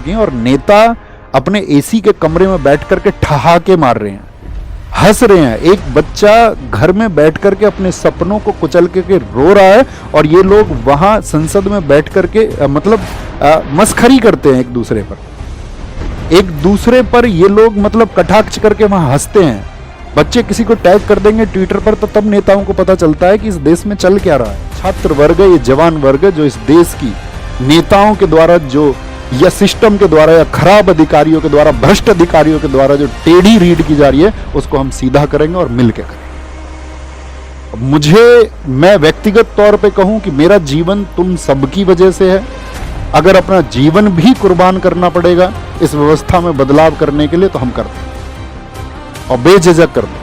चुकी हैं और नेता अपने एसी के कमरे में बैठ करके ठहाके मार रहे हैं, हंस रहे हैं। एक बच्चा घर में बैठ करके अपने सपनों को कुचल के रो रहा है और ये लोग वहां संसद में बैठ करके मस्खरी करते हैं एक दूसरे पर ये लोग मतलब कटाक्ष करके वहां हंसते हैं। बच्चे किसी को टैग कर देंगे ट्विटर पर तो तब नेताओं को पता चलता है कि इस देश में चल क्या रहा है। छात्र वर्ग, ये जवान वर्ग जो इस देश की नेताओं के द्वारा जो या सिस्टम के द्वारा या खराब अधिकारियों के द्वारा, भ्रष्ट अधिकारियों के द्वारा जो टेढ़ी रीढ़ की जा रही है, उसको हम सीधा करेंगे और मिलकर करेंगे। मैं व्यक्तिगत तौर पे कहूं कि मेरा जीवन तुम सबकी वजह से है। अगर अपना जीवन भी कुर्बान करना पड़ेगा इस व्यवस्था में बदलाव करने के लिए तो हम कर दें और बेझिझक कर दें,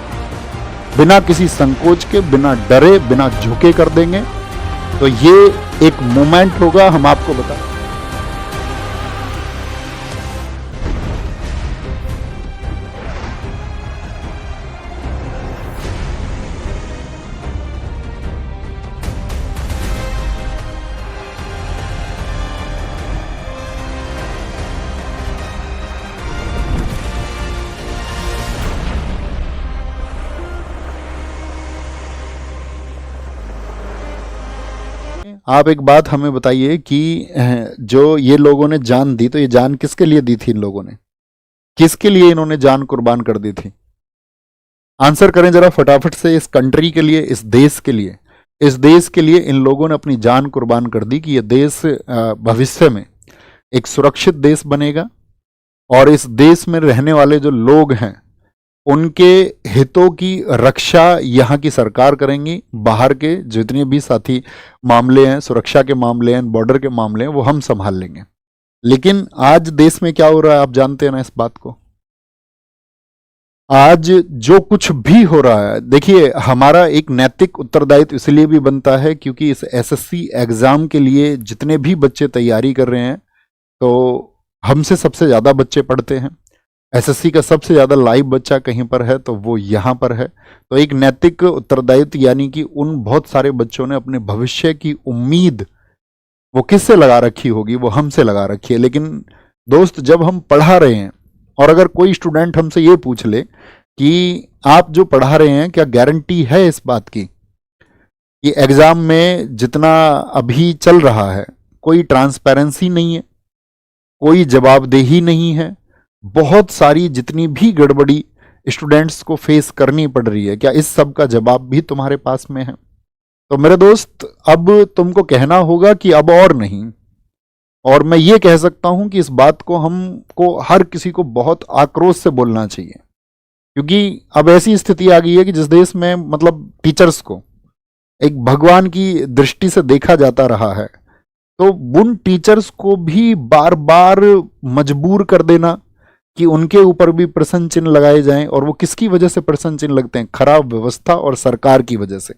बिना किसी संकोच के, बिना डरे, बिना झुके कर देंगे। तो ये एक मोमेंट होगा, हम आपको बताएं। आप एक बात हमें बताइए कि जो ये लोगों ने जान दी, तो ये जान किसके लिए दी थी? इन लोगों ने किसके लिए इन्होंने जान कुर्बान कर दी थी? आंसर करें जरा फटाफट से। इस कंट्री के लिए, इस देश के लिए, इस देश के लिए इन लोगों ने अपनी जान कुर्बान कर दी कि यह देश भविष्य में एक सुरक्षित देश बनेगा और इस देश में रहने वाले जो लोग हैं उनके हितों की रक्षा यहाँ की सरकार करेंगी। बाहर के जितने भी साथी मामले हैं, सुरक्षा के मामले हैं, बॉर्डर के मामले हैं, वो हम संभाल लेंगे। लेकिन आज देश में क्या हो रहा है आप जानते हैं ना इस बात को। आज जो कुछ भी हो रहा है, देखिए हमारा एक नैतिक उत्तरदायित्व इसलिए भी बनता है क्योंकि इस एसएससी एग्जाम के लिए जितने भी बच्चे तैयारी कर रहे हैं तो हमसे सबसे ज्यादा बच्चे पढ़ते हैं। एसएससी का सबसे ज्यादा लाइव बच्चा कहीं पर है तो वो यहाँ पर है। तो एक नैतिक उत्तरदायित्व यानी कि उन बहुत सारे बच्चों ने अपने भविष्य की उम्मीद वो किससे लगा रखी होगी? वो हमसे लगा रखी है। लेकिन दोस्त, जब हम पढ़ा रहे हैं और अगर कोई स्टूडेंट हमसे ये पूछ ले कि आप जो पढ़ा रहे हैं क्या गारंटी है इस बात की कि एग्जाम में जितना अभी चल रहा है कोई ट्रांसपेरेंसी नहीं है, कोई जवाबदेही नहीं है, बहुत सारी जितनी भी गड़बड़ी स्टूडेंट्स को फेस करनी पड़ रही है, क्या इस सब का जवाब भी तुम्हारे पास में है? तो मेरे दोस्त, अब तुमको कहना होगा कि अब और नहीं। और मैं ये कह सकता हूं कि इस बात को हमको हर किसी को बहुत आक्रोश से बोलना चाहिए क्योंकि अब ऐसी स्थिति आ गई है कि जिस देश में मतलब टीचर्स को एक भगवान की दृष्टि से देखा जाता रहा है, तो उन टीचर्स को भी बार बार मजबूर कर देना कि उनके ऊपर भी प्रश्न चिन्ह लगाए जाएं। और वो किसकी वजह से प्रश्न चिन्ह लगते हैं? खराब व्यवस्था और सरकार की वजह से,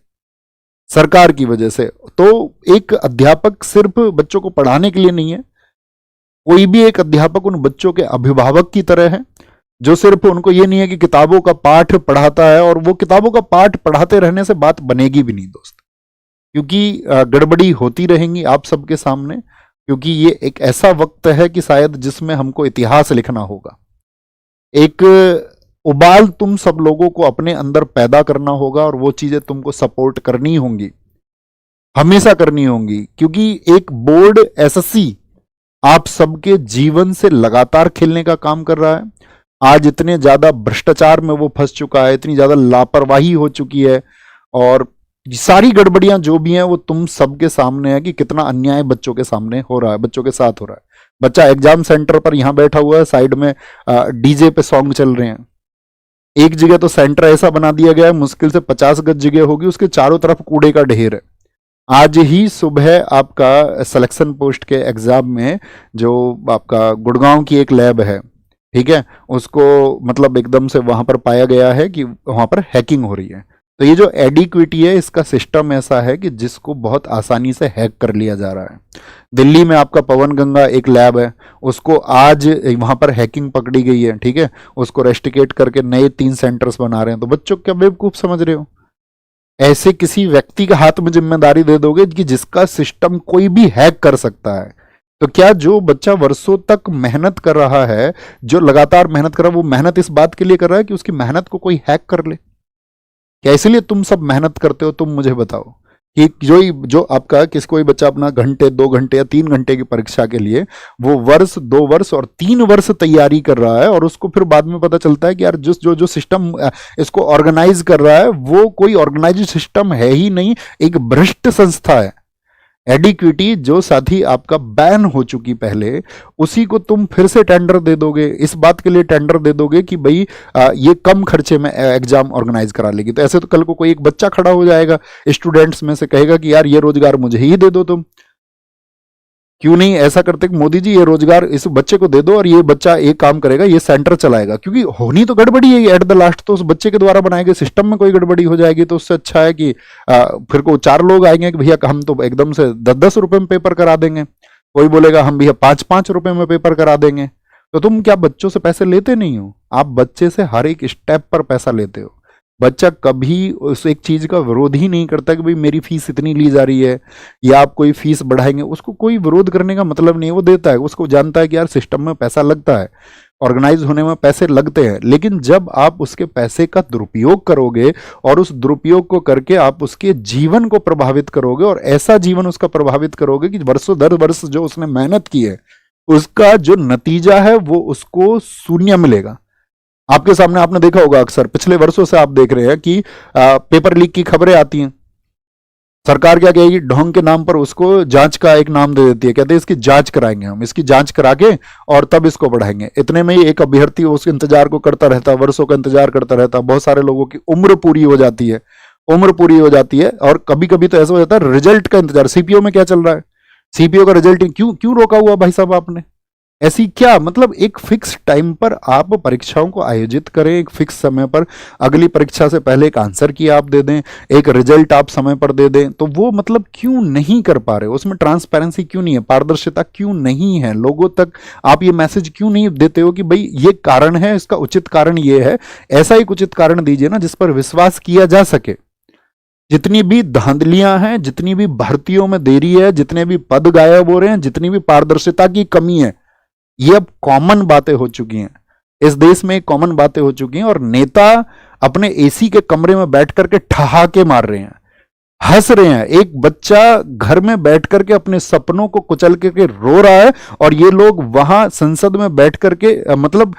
सरकार की वजह से। तो एक अध्यापक सिर्फ बच्चों को पढ़ाने के लिए नहीं है, कोई भी एक अध्यापक उन बच्चों के अभिभावक की तरह है जो सिर्फ उनको ये नहीं है कि किताबों का पाठ पढ़ाता है और वो किताबों का पाठ पढ़ाते रहने से बात बनेगी भी नहीं दोस्त, क्योंकि गड़बड़ी होती रहेंगी आप सबके सामने। क्योंकि ये एक ऐसा वक्त है कि शायद जिसमें हमको इतिहास लिखना होगा। एक उबाल तुम सब लोगों को अपने अंदर पैदा करना होगा और वो चीजें तुमको सपोर्ट करनी होंगी, हमेशा करनी होंगी, क्योंकि एक बोर्ड एसएससी आप सबके जीवन से लगातार खेलने का काम कर रहा है। आज इतने ज्यादा भ्रष्टाचार में वो फंस चुका है, इतनी ज्यादा लापरवाही हो चुकी है और सारी गड़बड़ियां जो भी हैं वो तुम सबके सामने है कि कितना अन्याय बच्चों के सामने हो रहा है, बच्चों के साथ हो रहा है। बच्चा एग्जाम सेंटर पर यहां बैठा हुआ है, साइड में डीजे पे सॉन्ग चल रहे हैं। एक जगह तो सेंटर ऐसा बना दिया गया है, मुश्किल से 50 गज जगह होगी, उसके चारों तरफ कूड़े का ढेर है। आज ही सुबह आपका सिलेक्शन पोस्ट के एग्जाम में जो आपका गुड़गांव की एक लैब है, ठीक है, उसको मतलब एकदम से वहां पर पाया गया है कि वहां पर हैकिंग हो रही है। तो ये जो एडिक्विटी है, इसका सिस्टम ऐसा है कि जिसको बहुत आसानी से हैक कर लिया जा रहा है। दिल्ली में आपका पवन गंगा एक लैब है, उसको आज वहां पर हैकिंग पकड़ी गई है, ठीक है, उसको रेस्टिकेट करके नए 3 सेंटर्स बना रहे हैं। तो बच्चों क्या बेवकूफ समझ रहे हो? ऐसे किसी व्यक्ति के हाथ में जिम्मेदारी दे दोगे कि जिसका सिस्टम कोई भी हैक कर सकता है, तो क्या जो बच्चा वर्षों तक मेहनत कर रहा है, जो लगातार मेहनत कर रहा है, वो मेहनत इस बात के लिए कर रहा है कि उसकी मेहनत को कोई हैक कर ले? क्या इसलिए तुम सब मेहनत करते हो? तुम मुझे बताओ कि जो आपका किस कोई बच्चा अपना घंटे 2 घंटे या 3 घंटे की परीक्षा के लिए वो वर्ष 2 वर्ष और 3 वर्ष तैयारी कर रहा है, और उसको फिर बाद में पता चलता है कि यार जिस जो जो सिस्टम इसको ऑर्गेनाइज कर रहा है वो कोई ऑर्गेनाइज सिस्टम है ही नहीं, एक भ्रष्ट संस्था है। एडिक्विटी जो साथी आपका बैन हो चुकी पहले, उसी को तुम फिर से टेंडर दे दोगे, इस बात के लिए टेंडर दे दोगे कि भाई ये कम खर्चे में एग्जाम ऑर्गेनाइज करा लेगी। तो ऐसे तो कल को कोई एक बच्चा खड़ा हो जाएगा स्टूडेंट्स में से, कहेगा कि यार ये रोजगार मुझे ही दे दो तुम। क्यों नहीं ऐसा करते कि मोदी जी ये रोजगार इस बच्चे को दे दो और ये बच्चा एक काम करेगा, ये सेंटर चलाएगा। क्योंकि होनी तो गड़बड़ी है एट द लास्ट, तो उस बच्चे के द्वारा बनाए गए सिस्टम में कोई गड़बड़ी हो जाएगी, तो उससे अच्छा है कि फिर को 4 लोग आएंगे कि भैया हम तो एकदम से 10-10 रुपए में पेपर करा देंगे, कोई बोलेगा हम भैया 5-5 रुपए में पेपर करा देंगे। तो तुम क्या बच्चों से पैसे लेते नहीं हो? आप बच्चे से हर एक स्टेप पर पैसा लेते हो। बच्चा कभी उस एक चीज का विरोध ही नहीं करता कि भाई मेरी फीस इतनी ली जा रही है या आप कोई फीस बढ़ाएंगे, उसको कोई विरोध करने का मतलब नहीं है, वो देता है। उसको जानता है कि यार सिस्टम में पैसा लगता है, ऑर्गेनाइज होने में पैसे लगते हैं। लेकिन जब आप उसके पैसे का दुरुपयोग करोगे और उस दुरुपयोग को करके आप उसके जीवन को प्रभावित करोगे, और ऐसा जीवन उसका प्रभावित करोगे कि वर्षों दर वर्ष जो उसने मेहनत की है उसका जो नतीजा है वो उसको शून्य मिलेगा। आपके सामने आपने देखा होगा, अक्सर पिछले वर्षों से आप देख रहे हैं कि पेपर लीक की खबरें आती हैं। सरकार क्या कहेगी, ढोंग के नाम पर उसको जांच का एक नाम दे देती है, कहते हैं इसकी जांच कराएंगे हम, इसकी जांच करा के और तब इसको बढ़ाएंगे। इतने में ही एक अभ्यर्थी उस इंतजार को करता रहता है, वर्षों का इंतजार करता रहता है। बहुत सारे लोगों की उम्र पूरी हो जाती है, और कभी कभी तो ऐसा हो जाता है रिजल्ट का इंतजार। सीपीओ में क्या चल रहा है, सीपीओ का रिजल्ट क्यों क्यों रोका हुआ भाई साहब आपने? ऐसी क्या मतलब, एक फिक्स टाइम पर आप परीक्षाओं को आयोजित करें, एक फिक्स समय पर अगली परीक्षा से पहले एक आंसर की आप दे दें, एक रिजल्ट आप समय पर दे दें, तो वो मतलब क्यों नहीं कर पा रहे? उसमें ट्रांसपेरेंसी क्यों नहीं है, पारदर्शिता क्यों नहीं है? लोगों तक आप ये मैसेज क्यों नहीं देते हो कि भाई ये कारण है, इसका उचित कारण ये है? ऐसा एक उचित कारण दीजिए ना जिस पर विश्वास किया जा सके। जितनी भी धांधलियां हैं, जितनी भी भर्तियों में देरी है, जितने भी पद गायब हो रहे हैं, जितनी भी पारदर्शिता की कमी है, ये अब कॉमन बातें हो चुकी हैं इस देश में, कॉमन बातें हो चुकी हैं। और नेता अपने एसी के कमरे में बैठ करके ठहाके मार रहे हैं, हंस रहे हैं। एक बच्चा घर में बैठ करके अपने सपनों को कुचल करके रो रहा है, और ये लोग वहां संसद में बैठ करके मतलब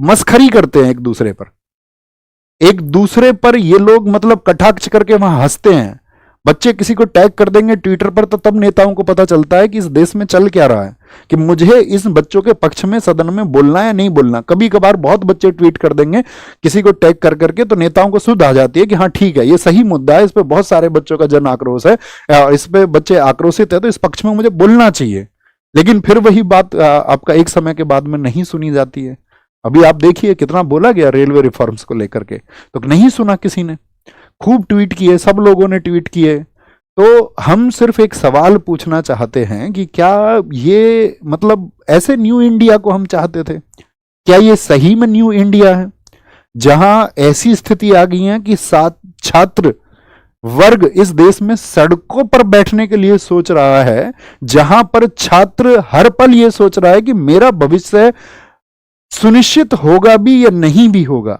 मस्खरी करते हैं एक दूसरे पर ये लोग मतलब कटाक्ष करके वहां हंसते हैं। बच्चे किसी को टैग कर देंगे ट्विटर पर, तो तब नेताओं को पता चलता है कि इस देश में चल क्या रहा है, कि मुझे इस बच्चों के पक्ष में सदन में बोलना है या नहीं बोलना। कभी कभार बहुत बच्चे ट्वीट कर देंगे किसी को टैग कर करके, तो नेताओं को सुध आ जाती है कि हाँ ठीक है, ये सही मुद्दा है, इस पर बहुत सारे बच्चों का जन आक्रोश है, इस पे बच्चे आक्रोशित है, तो इस पक्ष में मुझे बोलना चाहिए। लेकिन फिर वही बात आपका एक समय के बाद में नहीं सुनी जाती है। अभी आप देखिए कितना बोला गया रेलवे रिफॉर्म्स को लेकर के, तो नहीं सुना किसी ने। खूब ट्वीट किए, सब लोगों ने ट्वीट किए। तो हम सिर्फ एक सवाल पूछना चाहते हैं कि क्या ये मतलब ऐसे न्यू इंडिया को हम चाहते थे? क्या ये सही में न्यू इंडिया है, जहां ऐसी स्थिति आ गई है कि छात्र वर्ग इस देश में सड़कों पर बैठने के लिए सोच रहा है, जहां पर छात्र हर पल ये सोच रहा है कि मेरा भविष्य सुनिश्चित होगा भी या नहीं भी होगा?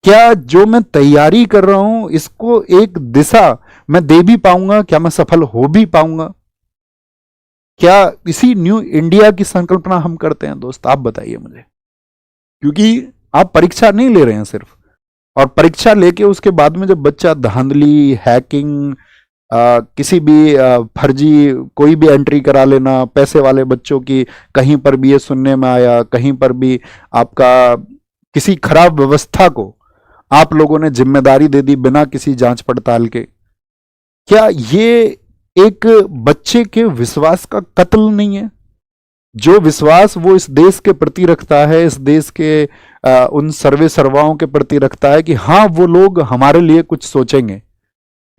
क्या जो मैं तैयारी कर रहा हूं इसको एक दिशा मैं दे भी पाऊंगा? क्या मैं सफल हो भी पाऊंगा? क्या इसी न्यू इंडिया की संकल्पना हम करते हैं दोस्त? आप बताइए मुझे। क्योंकि आप परीक्षा नहीं ले रहे हैं सिर्फ, और परीक्षा लेके उसके बाद में जब बच्चा धांधली, हैकिंग, किसी भी फर्जी कोई भी एंट्री करा लेना, पैसे वाले बच्चों की, कहीं पर भी ये सुनने में आया, कहीं पर भी आपका किसी खराब व्यवस्था को आप लोगों ने जिम्मेदारी दे दी बिना किसी जांच पड़ताल के। क्या ये एक बच्चे के विश्वास का कत्ल नहीं है? जो विश्वास वो इस देश के प्रति रखता है, इस देश के उन सर्वे सर्वाओं के प्रति रखता है कि हाँ वो लोग हमारे लिए कुछ सोचेंगे,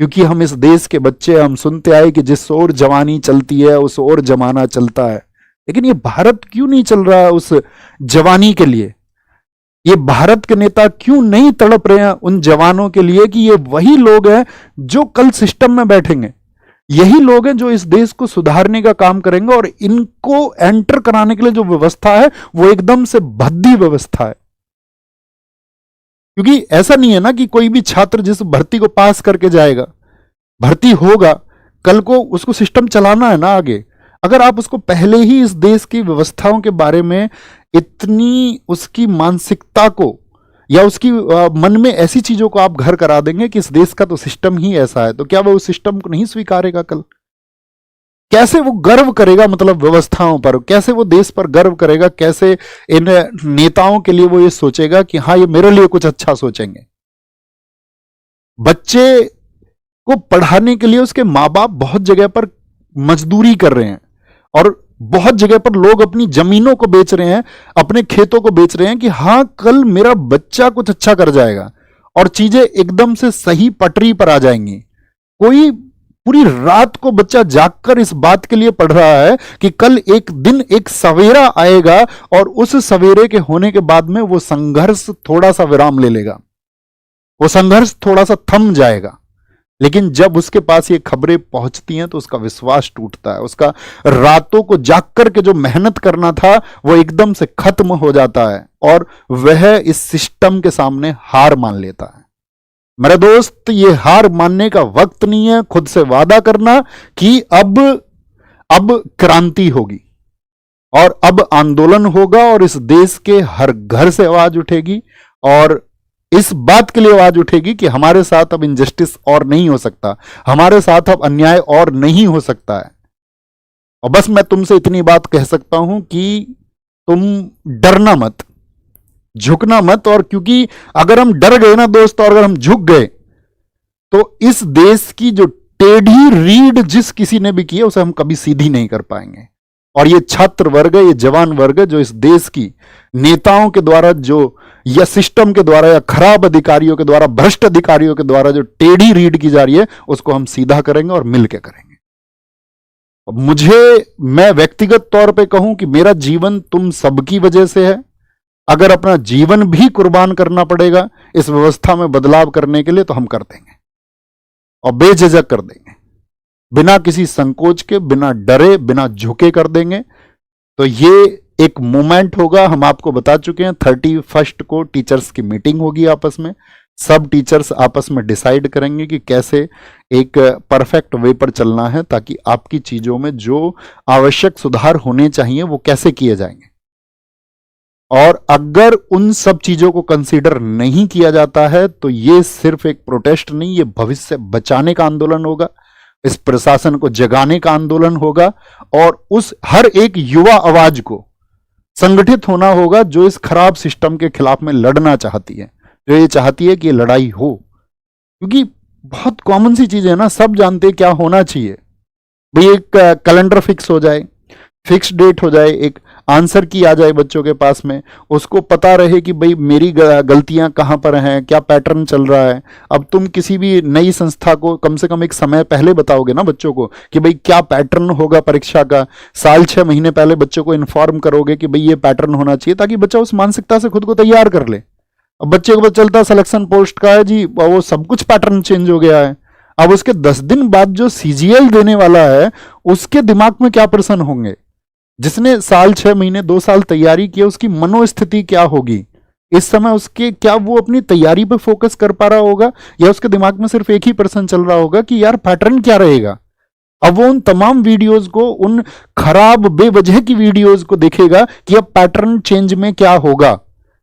क्योंकि हम इस देश के बच्चे, हम सुनते आए कि जिस ओर जवानी चलती है उस ओर जमाना चलता है। लेकिन ये भारत क्यों नहीं चल रहा है उस जवानी के लिए? ये भारत के नेता क्यों नहीं तड़प रहे हैं उन जवानों के लिए कि ये वही लोग हैं जो कल सिस्टम में बैठेंगे, यही लोग हैं जो इस देश को सुधारने का काम करेंगे, और इनको एंटर कराने के लिए जो व्यवस्था है वो एकदम से भद्दी व्यवस्था है। क्योंकि ऐसा नहीं है ना कि कोई भी छात्र जिस भर्ती को पास करके जाएगा, भर्ती होगा, कल को उसको सिस्टम चलाना है ना आगे। अगर आप उसको पहले ही इस देश की व्यवस्थाओं के बारे में इतनी उसकी मानसिकता को या उसकी मन में ऐसी चीजों को आप घर करा देंगे कि इस देश का तो सिस्टम ही ऐसा है, तो क्या वो उस सिस्टम को नहीं स्वीकारेगा? कल कैसे वो गर्व करेगा, मतलब व्यवस्थाओं पर? कैसे वो देश पर गर्व करेगा? कैसे इन नेताओं के लिए वो ये सोचेगा कि हाँ, ये मेरे लिए कुछ अच्छा सोचेंगे? बच्चे को पढ़ाने के लिए उसके माँ बाप बहुत जगह पर मजदूरी कर रहे हैं, और बहुत जगह पर लोग अपनी जमीनों को बेच रहे हैं, अपने खेतों को बेच रहे हैं कि हाँ, कल मेरा बच्चा कुछ अच्छा कर जाएगा और चीजें एकदम से सही पटरी पर आ जाएंगी। कोई पूरी रात को बच्चा जागकर इस बात के लिए पढ़ रहा है कि कल एक दिन एक सवेरा आएगा, और उस सवेरे के होने के बाद में वो संघर्ष थोड़ा सा विराम ले लेगा, वो संघर्ष थोड़ा सा थम जाएगा। लेकिन जब उसके पास ये खबरें पहुंचती हैं तो उसका विश्वास टूटता है, उसका रातों को जाग करके जो मेहनत करना था वो एकदम से खत्म हो जाता है, और वह इस सिस्टम के सामने हार मान लेता है। मेरे दोस्त, ये हार मानने का वक्त नहीं है। खुद से वादा करना कि अब क्रांति होगी, और अब आंदोलन होगा, और इस देश के हर घर से आवाज उठेगी, और इस बात के लिए आवाज उठेगी कि हमारे साथ अब इनजस्टिस और नहीं हो सकता, हमारे साथ अब अन्याय और नहीं हो सकता है। और बस मैं तुमसे इतनी बात कह सकता हूं कि तुम डरना मत, झुकना मत। और क्योंकि अगर हम डर गए ना दोस्त, और अगर हम झुक गए, तो इस देश की जो टेढ़ी रीढ़ जिस किसी ने भी की है उसे हम कभी सीधी नहीं कर पाएंगे। और ये छात्र वर्ग, ये जवान वर्ग जो इस देश की नेताओं के द्वारा, जो या सिस्टम के द्वारा, या खराब अधिकारियों के द्वारा, भ्रष्ट अधिकारियों के द्वारा जो टेढ़ी रीढ़ की जा रही है, उसको हम सीधा करेंगे और मिलकर करेंगे। मैं व्यक्तिगत तौर पे कहूं कि मेरा जीवन तुम सबकी वजह से है। अगर अपना जीवन भी कुर्बान करना पड़ेगा इस व्यवस्था में बदलाव करने के लिए, तो हम कर देंगे, और बेझिझक कर देंगे, बिना किसी संकोच के, बिना डरे, बिना झुके कर देंगे। तो ये एक मूवमेंट होगा। हम आपको बता चुके हैं 31 को टीचर्स की मीटिंग होगी आपस में। सब टीचर्स आपस में डिसाइड करेंगे कि कैसे एक परफेक्ट वे पर चलना है, ताकि आपकी चीजों में जो आवश्यक सुधार होने चाहिए वो कैसे किए जाएंगे। और अगर उन सब चीजों को कंसीडर नहीं किया जाता है तो ये सिर्फ एक प्रोटेस्ट नहीं, ये भविष्य बचाने का आंदोलन होगा, इस प्रशासन को जगाने का आंदोलन होगा, और उस हर एक युवा आवाज को संगठित होना होगा जो इस खराब सिस्टम के खिलाफ में लड़ना चाहती है, जो ये चाहती है कि ये लड़ाई हो। क्योंकि बहुत कॉमन सी चीज है ना, सब जानते हैं क्या होना चाहिए भाई। एक कैलेंडर फिक्स हो जाए, फिक्स डेट हो जाए, एक आंसर की आ जाए बच्चों के पास में, उसको पता रहे कि भाई मेरी गलतियां कहां पर हैं, क्या पैटर्न चल रहा है। अब तुम किसी भी नई संस्था को कम से कम एक समय पहले बताओगे ना बच्चों को कि भाई क्या पैटर्न होगा परीक्षा का, साल 6 महीने पहले बच्चों को इन्फॉर्म करोगे कि भाई ये पैटर्न होना चाहिए, ताकि बच्चा उस मानसिकता से खुद को तैयार कर ले। अब बच्चे को पता चलता सिलेक्शन पोस्ट का है जी, वो सब कुछ पैटर्न चेंज हो गया है, अब उसके 10 दिन बाद जो सीजीएल देने वाला है उसके दिमाग में क्या प्रश्न होंगे। जिसने साल 6 महीने 2 साल तैयारी की, उसकी मनोस्थिति क्या होगी इस समय, उसके क्या वो अपनी तैयारी पर फोकस कर पा रहा होगा, या उसके दिमाग में सिर्फ एक ही प्रश्न चल रहा होगा कि यार पैटर्न क्या रहेगा। अब वो उन तमाम वीडियोस को, उन खराब बेवजह की वीडियोस को देखेगा कि अब पैटर्न चेंज में क्या होगा,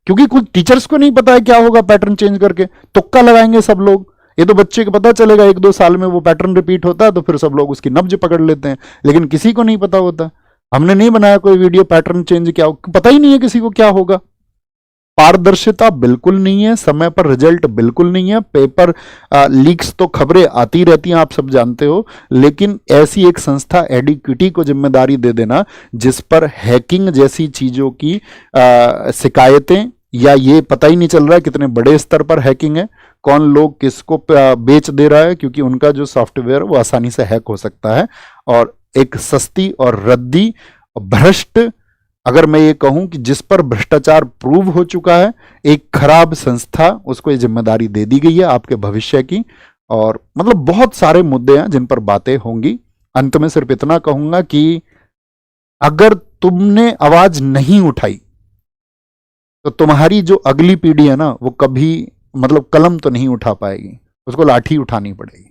क्योंकि कुछ टीचर्स को नहीं पता है क्या होगा पैटर्न चेंज करके, तुक्का लगाएंगे सब लोग। ये तो बच्चे को पता चलेगा 1-2 साल में वो पैटर्न रिपीट होता है, तो फिर सब लोग उसकी नब्ज पकड़ लेते हैं, लेकिन किसी को नहीं पता होता। हमने नहीं बनाया कोई वीडियो पैटर्न चेंज क्या हो, पता ही नहीं है किसी को क्या होगा। पारदर्शिता बिल्कुल नहीं है, समय पर रिजल्ट बिल्कुल नहीं है, पेपर लीक्स तो खबरें आती रहती हैं, आप सब जानते हो। लेकिन ऐसी एक संस्था एडिक्विटी को जिम्मेदारी दे देना जिस पर हैकिंग जैसी चीजों की शिकायतें, या ये पता ही नहीं चल रहा है कितने बड़े स्तर पर हैकिंग है, कौन लोग किसको बेच दे रहा है, क्योंकि उनका जो सॉफ्टवेयर वो आसानी से हैक हो सकता है। और एक सस्ती और रद्दी भ्रष्ट, अगर मैं ये कहूं कि जिस पर भ्रष्टाचार प्रूव हो चुका है, एक खराब संस्था, उसको ये जिम्मेदारी दे दी गई है आपके भविष्य की। और मतलब बहुत सारे मुद्दे हैं जिन पर बातें होंगी। अंत में सिर्फ इतना कहूंगा कि अगर तुमने आवाज नहीं उठाई तो तुम्हारी जो अगली पीढ़ी है ना, वो कभी मतलब कलम तो नहीं उठा पाएगी, उसको लाठी उठानी पड़ेगी।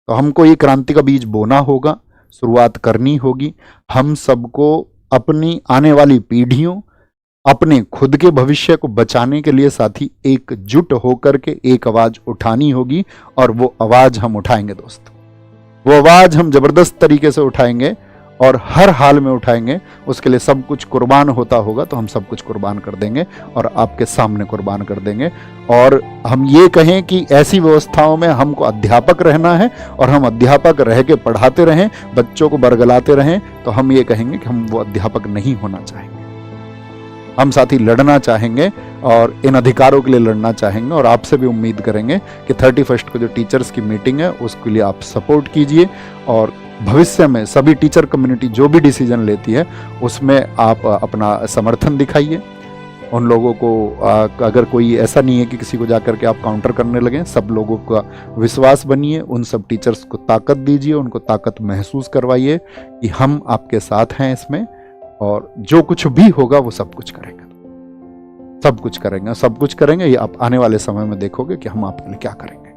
तो हमको ये क्रांति का बीज बोना होगा, शुरुआत करनी होगी। हम सबको अपनी आने वाली पीढ़ियों, अपने खुद के भविष्य को बचाने के लिए साथी एकजुट होकर के एक आवाज उठानी होगी। और वो आवाज हम उठाएंगे दोस्त, वो आवाज हम जबरदस्त तरीके से उठाएंगे और हर हाल में उठाएंगे। उसके लिए सब कुछ कुर्बान होता होगा तो हम सब कुछ कुर्बान कर देंगे और आपके सामने कुर्बान कर देंगे। और हम ये कहें कि ऐसी व्यवस्थाओं में हमको अध्यापक रहना है और हम अध्यापक रह के पढ़ाते रहें, बच्चों को बरगलाते रहें, तो हम ये कहेंगे कि हम वो अध्यापक नहीं होना चाहेंगे। हम साथी लड़ना चाहेंगे और इन अधिकारों के लिए लड़ना चाहेंगे। और आपसे भी उम्मीद करेंगे कि 31 को जो टीचर्स की मीटिंग है उसके लिए आप सपोर्ट कीजिए और भविष्य में सभी टीचर कम्युनिटी जो भी डिसीजन लेती है उसमें आप अपना समर्थन दिखाइए। उन लोगों को अगर कोई ऐसा नहीं है कि किसी को जाकर के आप काउंटर करने लगें, सब लोगों का विश्वास बनिए, उन सब टीचर्स को ताकत दीजिए, उनको ताकत महसूस करवाइए कि हम आपके साथ हैं इसमें, और जो कुछ भी होगा वो सब कुछ करेंगे, सब कुछ करेंगे, सब कुछ करेंगे। ये आप आने वाले समय में देखोगे कि हम आपके लिए क्या करेंगे।